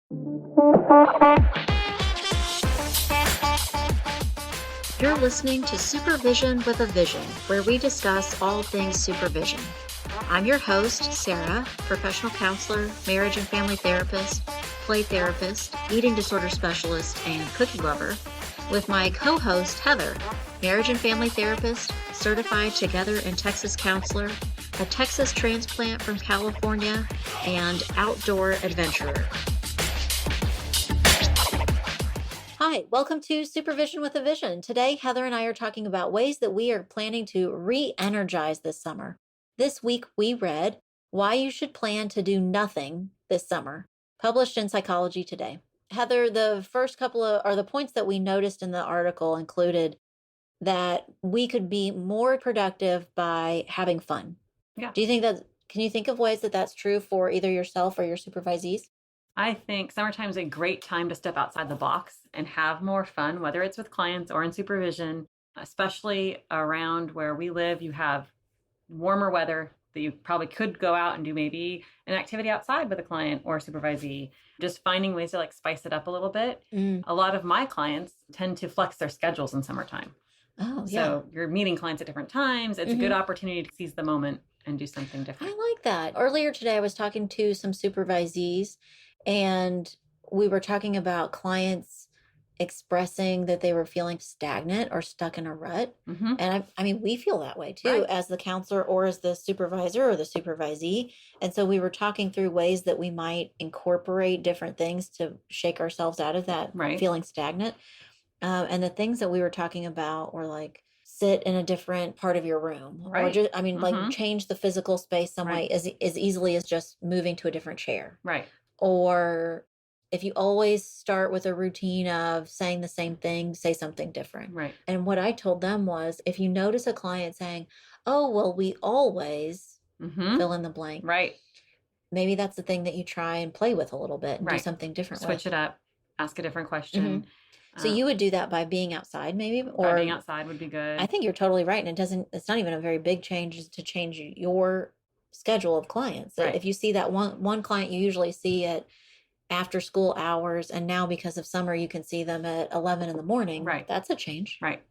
You're listening to Supervision with a Vision, where we discuss all things supervision. I'm your host, Sarah, professional counselor, marriage and family therapist, play therapist, eating disorder specialist, and cookie lover, with my co-host, Heather, marriage and family therapist, certified Together in Texas counselor, a Texas transplant from California, and outdoor adventurer. Hi, welcome to Supervision with a Vision. Today, Heather and I are talking about ways that we are planning to re-energize this summer. This week, we read Why You Should Plan to Do Nothing This Summer, published in Psychology Today. Heather, the first couple of the points that we noticed in the article included that we could be more productive by having fun. Yeah. Can you think of ways that that's true for either yourself or your supervisees? I think summertime is a great time to step outside the box and have more fun, whether it's with clients or in supervision, especially around where we live. You have warmer weather that you probably could go out and do maybe an activity outside with a client or a supervisee, just finding ways to spice it up a little bit. A lot of my clients tend to flex their schedules in summertime. Oh, yeah. So you're meeting clients at different times. It's a good opportunity to seize the moment and do something different. I like that. Earlier today, I was talking to some supervisees, and we were talking about clients expressing that they were feeling stagnant or stuck in a rut. And I mean, we feel that way too, Right. as the counselor or as the supervisor or the supervisee. And so we were talking through ways that we might incorporate different things to shake ourselves out of that Right. feeling stagnant. And the things that we were talking about were sit in a different part of your room, or Right. just, change the physical space some way Right. as easily as just moving to a different chair. Right. Or if you always start with a routine of saying the same thing, say something different. Right. And what I told them was, if you notice a client saying, oh, well, we always fill in the blank. Right. Maybe that's the thing that you try and play with a little bit and do Right. something different Switch with. it up. Ask a different question. So you would do that by being outside, maybe? Or being outside would be good. I think you're totally right. And it's not even a very big change to change your schedule of clients. Right. If you see that one client you usually see at after school hours, and now because of summer, you can see them at 11 in the morning. Right. That's a change. Right.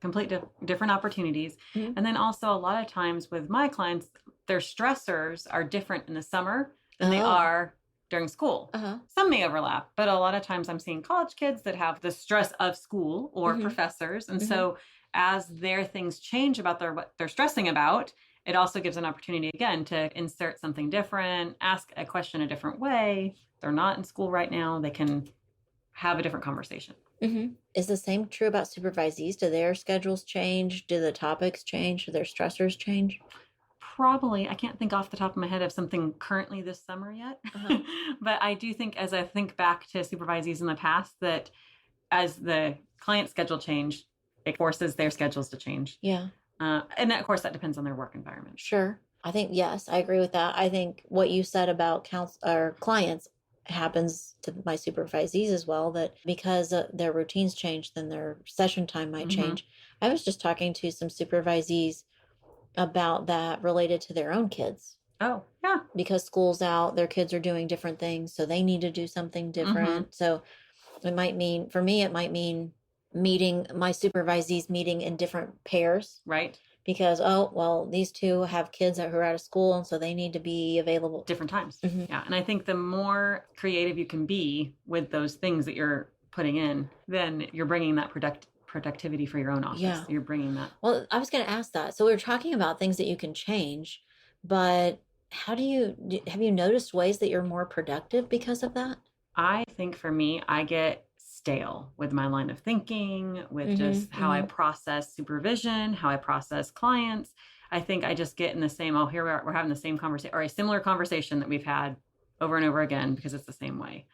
Different opportunities. And then also a lot of times with my clients, their stressors are different in the summer than they are during school. Some may overlap, but a lot of times I'm seeing college kids that have the stress of school or professors. And so as their things change about what they're stressing about, it also gives an opportunity again to insert something different, ask a question a different way. They're not in school right now. They can have a different conversation. Is the same true about supervisees? Do their schedules change? Do the topics change? Do their stressors change? Probably. I can't think off the top of my head of something currently this summer yet. But I do think, as I think back to supervisees in the past, that as the client schedule changed, it forces their schedules to change. Yeah. And of course, that depends on their work environment. Sure. I think, yes, I agree with that. I think what you said about clients happens to my supervisees as well, that because their routines change, then their session time might change. I was just talking to some supervisees about that related to their own kids. Oh, yeah. Because school's out, their kids are doing different things, so they need to do something different. So it might mean meeting my supervisees meeting in different pairs. Right. Because, these two have kids who are out of school, and so they need to be available. Different times. Yeah. And I think the more creative you can be with those things that you're putting in, then you're bringing that productivity for your own office. Yeah. You're bringing that. Well, I was going to ask that. So we were talking about things that you can change, but have you noticed ways that you're more productive because of that? I think for me, I get stale with my line of thinking, with just how I process supervision, how I process clients. I think I just get in the same, here we're having the same conversation or a similar conversation that we've had over and over again because it's the same way.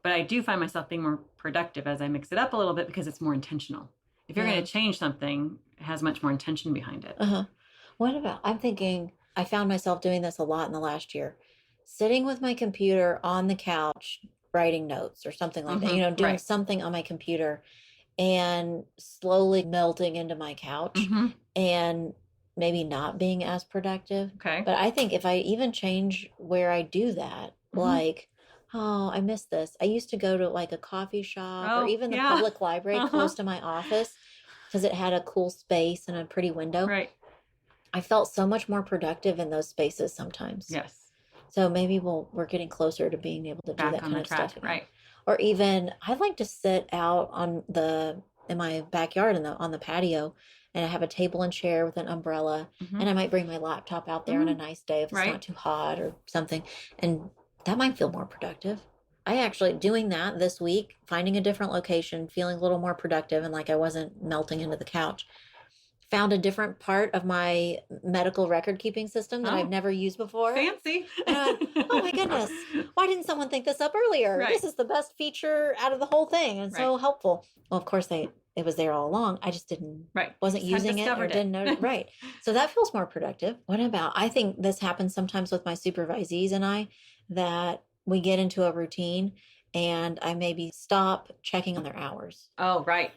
But I do find myself being more productive as I mix it up a little bit because it's more intentional. If you're going to change something, it has much more intention behind it. I'm thinking, I found myself doing this a lot in the last year, sitting with my computer on the couch, writing notes or something like that, doing something on my computer and slowly melting into my couch and maybe not being as productive. Okay. But I think if I even change where I do that, like Oh, I miss this. I used to go to like a coffee shop or Oh, even the yeah. public library Uh-huh. close to my office because it had a cool space and a pretty window. Right. I felt so much more productive in those spaces sometimes. Yes. So maybe we're getting closer to being able to do Back that on kind the of track. stuff again. Right. Or even I like to sit out in my backyard on the patio, and I have a table and chair with an umbrella, Mm-hmm. and I might bring my laptop out there on a Mm-hmm. nice day if it's not Right. too hot or something, and that might feel more productive. I actually doing that this week, finding a different location, feeling a little more productive and like I wasn't melting into the couch. Found a different part of my medical record keeping system that I've Oh, never used before. fancy. And I went, oh my goodness, why didn't someone think this up earlier? Right. This is the best feature out of the whole thing and Right. so helpful. Well, of course it was there all along. I just Right. wasn't Just hadn't using it or discovered didn't know. it. Right. So that feels more productive. What about, I think this happens sometimes with my supervisees and I, that we get into a routine and I maybe stop checking on their hours. Oh, right.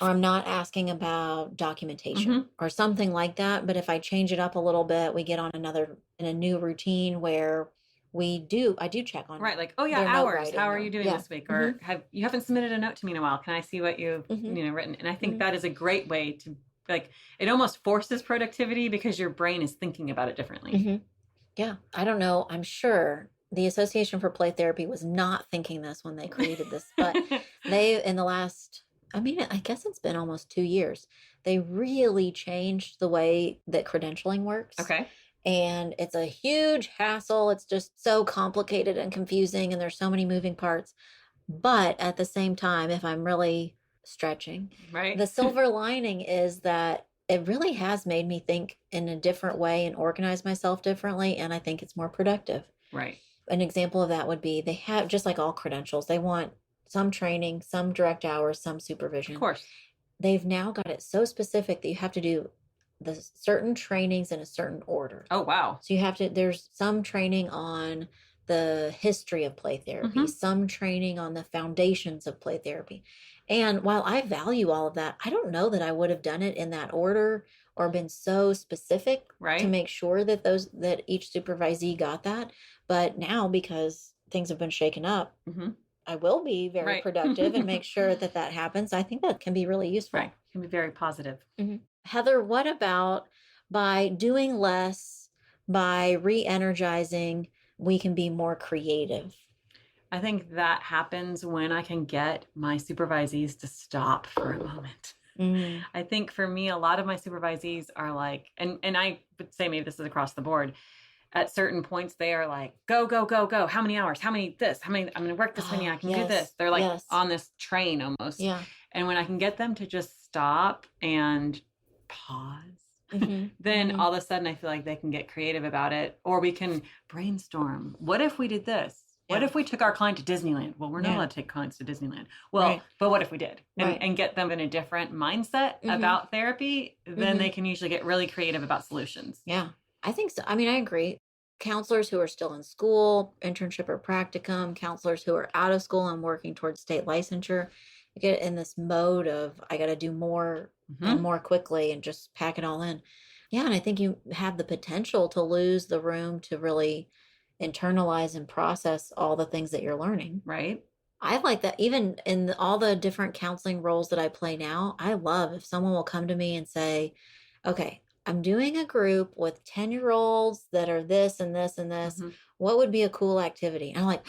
Or I'm not asking about documentation Mm-hmm. or something like that. But if I change it up a little bit, we get on in a new routine where I do check on Right. Like, oh yeah, their note hours. writing How are you doing yeah. this week? Mm-hmm. Or you haven't submitted a note to me in a while. Can I see what you've, Mm-hmm. written? And I think Mm-hmm. that is a great way to like, it almost forces productivity because your brain is thinking about it differently. Mm-hmm. Yeah. I don't know. I'm sure the Association for Play Therapy was not thinking this when they created this, but in the last, I mean, I guess it's been almost 2 years. They really changed the way that credentialing works. Okay. And it's a huge hassle. It's just so complicated and confusing, and there's so many moving parts. But at the same time, if I'm really stretching, Right. the silver lining is that it really has made me think in a different way and organize myself differently. And I think it's more productive. Right. An example of that would be they have, just like all credentials, they want some training, some direct hours, some supervision. Of course. They've now got it so specific that you have to do the certain trainings in a certain order. Oh, wow. So there's some training on the history of play therapy, Mm-hmm. some training on the foundations of play therapy. And while I value all of that, I don't know that I would have done it in that order or been so specific Right. to make sure that each supervisee got that. But now, because things have been shaken up, Mm-hmm. I will be very Right. productive and make sure that happens. I think that can be really useful. Right. Can be very positive. Mm-hmm. Heather, what about by doing less, by re-energizing, we can be more creative? I think that happens when I can get my supervisees to stop for a moment. Mm-hmm. I think for me, a lot of my supervisees are like, and I would say maybe this is across the board. At certain points, they are like, go, go, go, go. How many hours? How many this? How many? I'm going to work this many. I can do this. They're like on this train almost. Yeah. And when I can get them to just stop and pause, then all of a sudden I feel like they can get creative about it, or we can brainstorm. What if we did this? What if we took our client to Disneyland? Well, we're not allowed to take clients to Disneyland. Well, but what if we did? And get them in a different mindset about therapy, then they can usually get really creative about solutions. Yeah, I think so. I mean, I agree. Counselors who are still in school, internship or practicum, counselors who are out of school and working towards state licensure, you get in this mode of, I got to do more and more quickly and just pack it all in. Yeah, and I think you have the potential to lose the room to really internalize and process all the things that you're learning. Right. I like that. Even in all the different counseling roles that I play now, I love if someone will come to me and say, okay, I'm doing a group with 10-year-olds that are this and this and this. What would be a cool activity? And I'm like,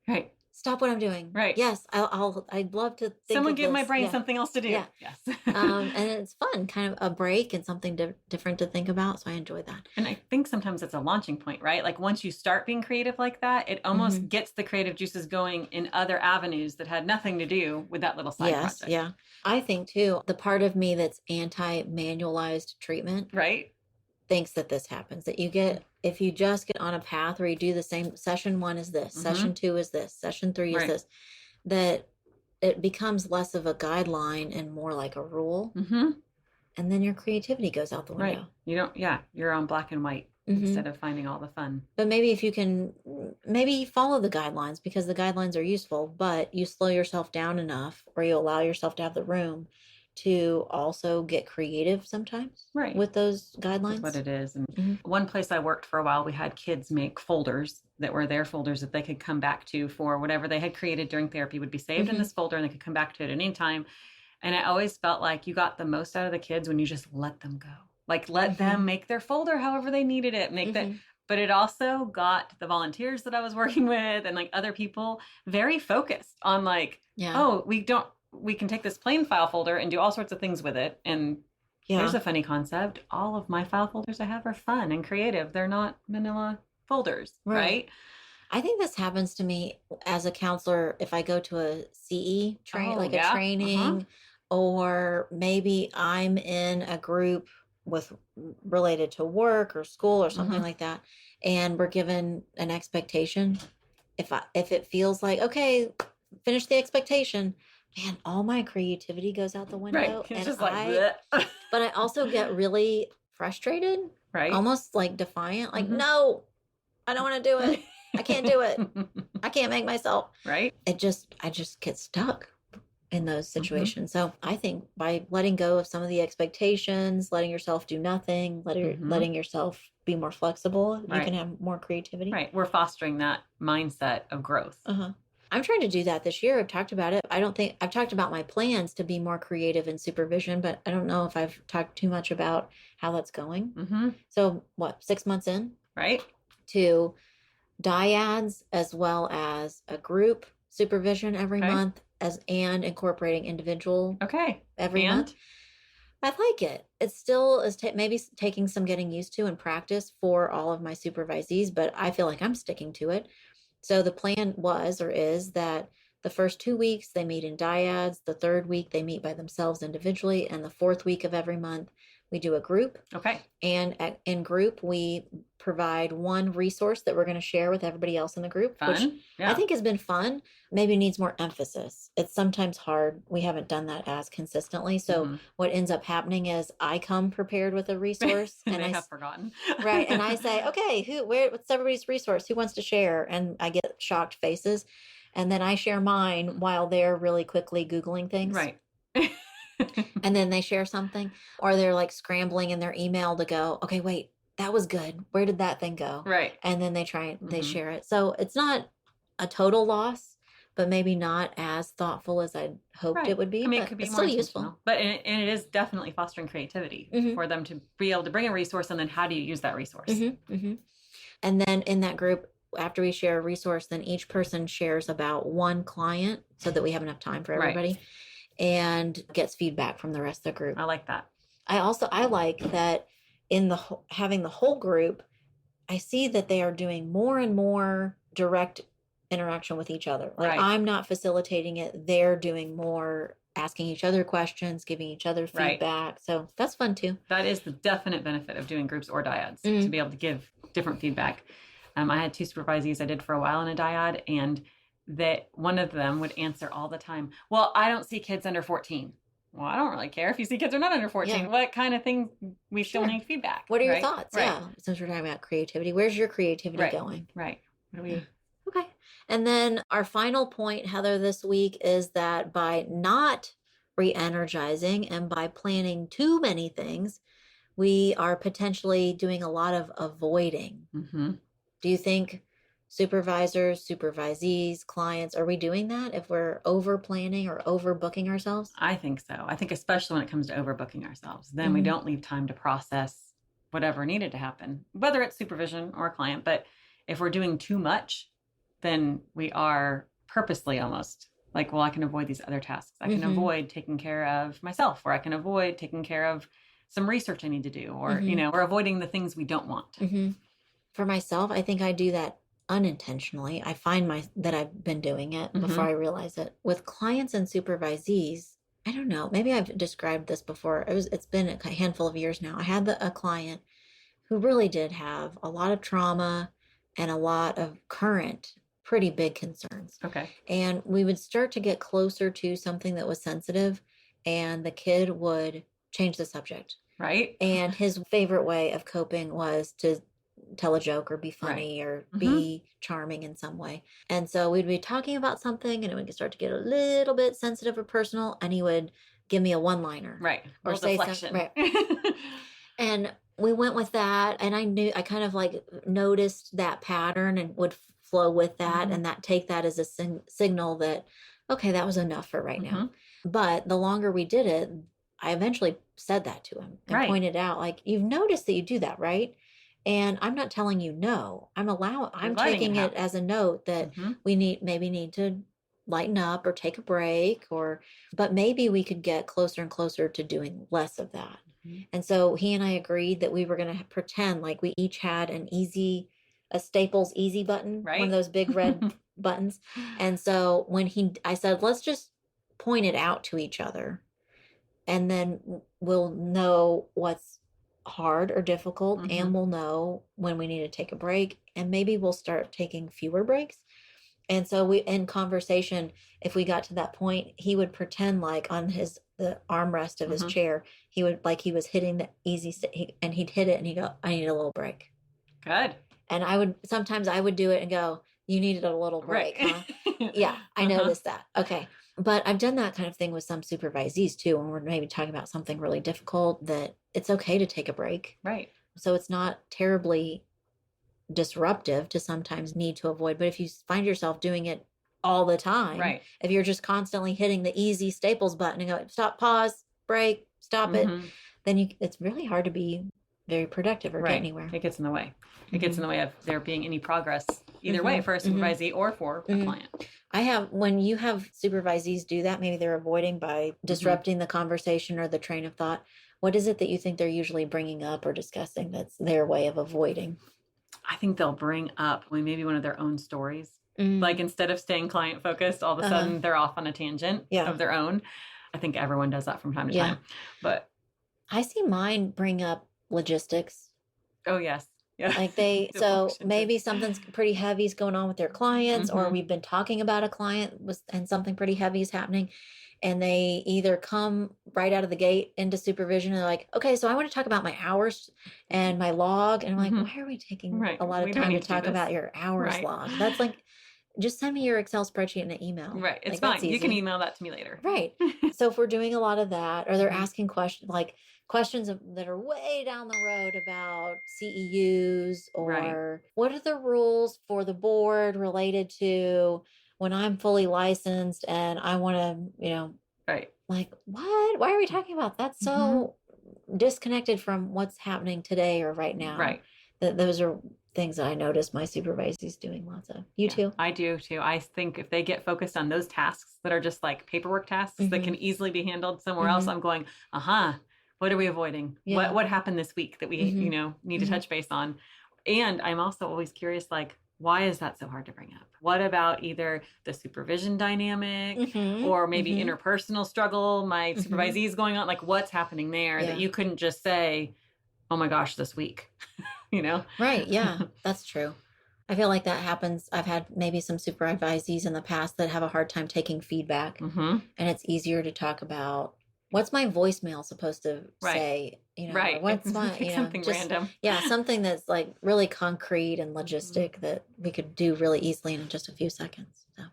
right. Stop what I'm doing. Right. Yes, I'd love to think Someone of give this. my brain something else to do. Yeah. Yes. And it's fun, kind of a break and something different to think about. So I enjoy that. And I think sometimes it's a launching point, right? Like once you start being creative like that, it almost gets the creative juices going in other avenues that had nothing to do with that little side project. Yeah. I think too, the part of me that's anti-manualized treatment, right, thinks that this happens, that you get, if you just get on a path where you do the same, session 1 is this, session 2 is this, session 3 is this, that it becomes less of a guideline and more like a rule. And then your creativity goes out the window. Right. You don't, you're on black and white instead of finding all the fun. But maybe if you can, maybe follow the guidelines because the guidelines are useful, but you slow yourself down enough or you allow yourself to have the room to also get creative sometimes Right. with those guidelines. That's what it is. And one place I worked for a while, we had kids make folders that were their folders that they could come back to for whatever they had created during therapy would be saved in this folder and they could come back to it at any time. And I always felt like you got the most out of the kids when you just let them go. Like let them make their folder however they needed it, make that. But it also got the volunteers that I was working with and like other people very focused on like, oh, we can take this plain file folder and do all sorts of things with it. And here's a funny concept. All of my file folders I have are fun and creative. They're not manila folders, right? I think this happens to me as a counselor if I go to a CE a training, or maybe I'm in a group with related to work or school or something like that, and we're given an expectation. If it feels like, okay, finish the expectation, man, all my creativity goes out the window. Right. It's and just like, but I also get really frustrated, right? Almost like defiant, like, no, I don't want to do it. I can't do it. I can't make myself. Right. I just get stuck in those situations. So I think by letting go of some of the expectations, letting yourself do nothing, letting yourself be more flexible, you can have more creativity. Right. We're fostering that mindset of growth. I'm trying to do that this year. I've talked about it. I don't think I've talked about my plans to be more creative in supervision, but I don't know if I've talked too much about how that's going. So 6 months in? Right. To dyads as well as a group supervision every month and incorporating individual every month. I like it. It still is maybe taking some getting used to and practice for all of my supervisees, but I feel like I'm sticking to it. So the plan is that the first 2 weeks they meet in dyads, the third week they meet by themselves individually, and the fourth week of every month we do a group. And in group, we provide one resource that we're going to share with everybody else in the group, which I think has been fun, maybe needs more emphasis. It's sometimes hard. We haven't done that as consistently. So what ends up happening is I come prepared with a resource. and I have forgotten. Right. And I say, okay, what's everybody's resource? Who wants to share? And I get shocked faces. And then I share mine while they're really quickly Googling things. Right. And then they share something, or they're like scrambling in their email to go, okay, wait, that was good. Where did that thing go? Right. And then they they share it. So it's not a total loss, but maybe not as thoughtful as I'd hoped it would be. I mean, it could be more still useful. But and it is definitely fostering creativity for them to be able to bring a resource, and then how do you use that resource? And then in that group, after we share a resource, then each person shares about one client so that we have enough time for everybody. And gets feedback from the rest of the group. I like that. I like that in having the whole group, I see that they are doing more and more direct interaction with each other. Like I'm not facilitating it. They're doing more, asking each other questions, giving each other feedback. So that's fun too. That is the definite benefit of doing groups or dyads, to be able to give different feedback. I had 2 supervisees I did for a while in a dyad, and that one of them would answer all the time, well, I don't see kids under 14. Well, I don't really care if you see kids are not under 14. What kind of thing we still need feedback? What are your thoughts? Since we're talking about creativity, where's your creativity going? Right. What do we... Okay. And then our final point, Heather, this week is that by not re-energizing and by planning too many things, we are potentially doing a lot of avoiding. Do you think supervisors, supervisees, clients, are we doing that if we're over planning or over booking ourselves? I think so. I think especially when it comes to overbooking ourselves, then we don't leave time to process whatever needed to happen, whether it's supervision or a client. But if we're doing too much, then we are purposely almost like, well, I can avoid these other tasks. I can avoid taking care of myself, or I can avoid taking care of some research I need to do, or, we're avoiding the things we don't want. For myself, I think I do that unintentionally. I find that I've been doing it before I realize it. With clients and supervisees, I don't know, maybe I've described this before. It's been a handful of years now. I had a client who really did have a lot of trauma and a lot of current pretty big concerns. And we would start to get closer to something that was sensitive, and the kid would change the subject. And his favorite way of coping was to tell a joke or be funny or be charming in some way. And so we'd be talking about something, and it would start to get a little bit sensitive or personal, and he would give me a one-liner. Right. Or say something. Right. And we went with that. And I kind of like noticed that pattern and would flow with that and take that as a signal that, okay, that was enough for right now. But the longer we did it, I eventually said that to him and pointed out, like, you've noticed that you do that, right? And I'm not telling you no. I'm taking it as a note that we maybe need to lighten up or take a break, but maybe we could get closer and closer to doing less of that. And so he and I agreed that we were going to pretend like we each had a Staples easy button, one of those big red buttons. And so I said, let's just point it out to each other, and then we'll know what's hard or difficult, and we'll know when we need to take a break, and maybe we'll start taking fewer breaks. And so in conversation, if we got to that point, he would pretend like on the armrest of his chair, he was hitting the easy, and he'd hit it and he'd go, I need a little break. Good. And sometimes I would do it and go, you needed a little break, huh? Yeah, I noticed that. Okay. But I've done that kind of thing with some supervisees too, when we're maybe talking about something really difficult, that it's okay to take a break. Right. So it's not terribly disruptive to sometimes need to avoid. But if you find yourself doing it all the time, if you're just constantly hitting the easy Staples button and go, stop, pause, break, stop it, then it's really hard to be very productive or get anywhere. It gets in the way. It gets in the way of there being any progress either way for a supervisee or for a client. When you have supervisees do that, maybe they're avoiding by disrupting the conversation or the train of thought. What is it that you think they're usually bringing up or discussing that's their way of avoiding? I think they'll bring up maybe one of their own stories. Like instead of staying client focused, all of a sudden they're off on a tangent of their own. I think everyone does that from time to time. But I see mine bring up logistics. Oh, yes. Yeah. Like maybe something's pretty heavy is going on with their clients, or we've been talking about a client and something pretty heavy is happening. And they either come right out of the gate into supervision and they're like, okay, so I want to talk about my hours and my log. And I'm like, why are we taking a lot of time to talk about your hours log? That's like, just send me your Excel spreadsheet and an email. Right. It's fine. You can email that to me later. Right. So if we're doing a lot of that, or they're asking questions that are way down the road about CEUs, or what are the rules for the board related to when I'm fully licensed and I want to, like, what? Why are we talking about that? That's so disconnected from what's happening today or right now. Right. Those are things that I notice my supervisees doing lots of. You too? I do too. I think if they get focused on those tasks that are just like paperwork tasks that can easily be handled somewhere else, I'm going, what are we avoiding? Yeah. What happened this week that we, need to touch base on? And I'm also always curious, like, why is that so hard to bring up? What about either the supervision dynamic or maybe interpersonal struggle my supervisees going on? Like, what's happening there that you couldn't just say, oh my gosh, this week, Right. Yeah, that's true. I feel like that happens. I've had maybe some supervisees in the past that have a hard time taking feedback, and it's easier to talk about, what's my voicemail supposed to say? What's my, something random. Yeah, something that's like really concrete and logistic that we could do really easily in just a few seconds. So.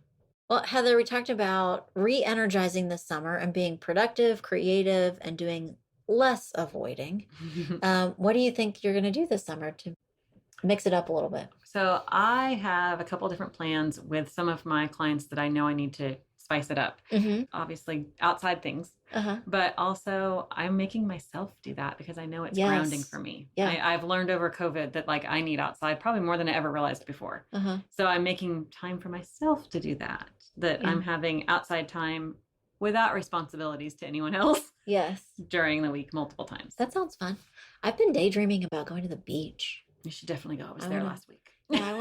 Well, Heather, we talked about re-energizing this summer and being productive, creative, and doing less avoiding. What do you think you're going to do this summer to mix it up a little bit? So I have a couple different plans with some of my clients that I know I need to spice it up. Obviously outside things, but also I'm making myself do that because I know it's grounding for me. Yeah. I've learned over COVID that like I need outside probably more than I ever realized before. So I'm making time for myself to do that I'm having outside time without responsibilities to anyone else. Yes. During the week, multiple times. That sounds fun. I've been daydreaming about going to the beach. You should definitely go. I was there last week. Yeah,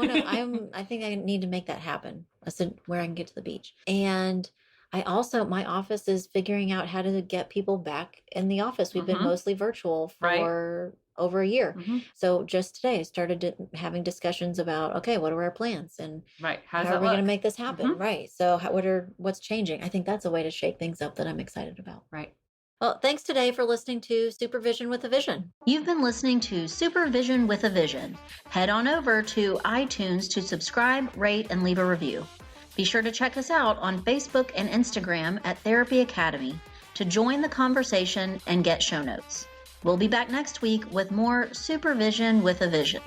I think I need to make that happen. I said where I can get to the beach. And my office is figuring out how to get people back in the office. We've been mostly virtual for over a year. So just today I started having discussions about, okay, what are our plans? And how are we going to make this happen? Right. So what's changing? I think that's a way to shake things up that I'm excited about. Right. Well, thanks today for listening to Supervision with a Vision. You've been listening to Supervision with a Vision. Head on over to iTunes to subscribe, rate, and leave a review. Be sure to check us out on Facebook and Instagram at Therapy Academy to join the conversation and get show notes. We'll be back next week with more Supervision with a Vision.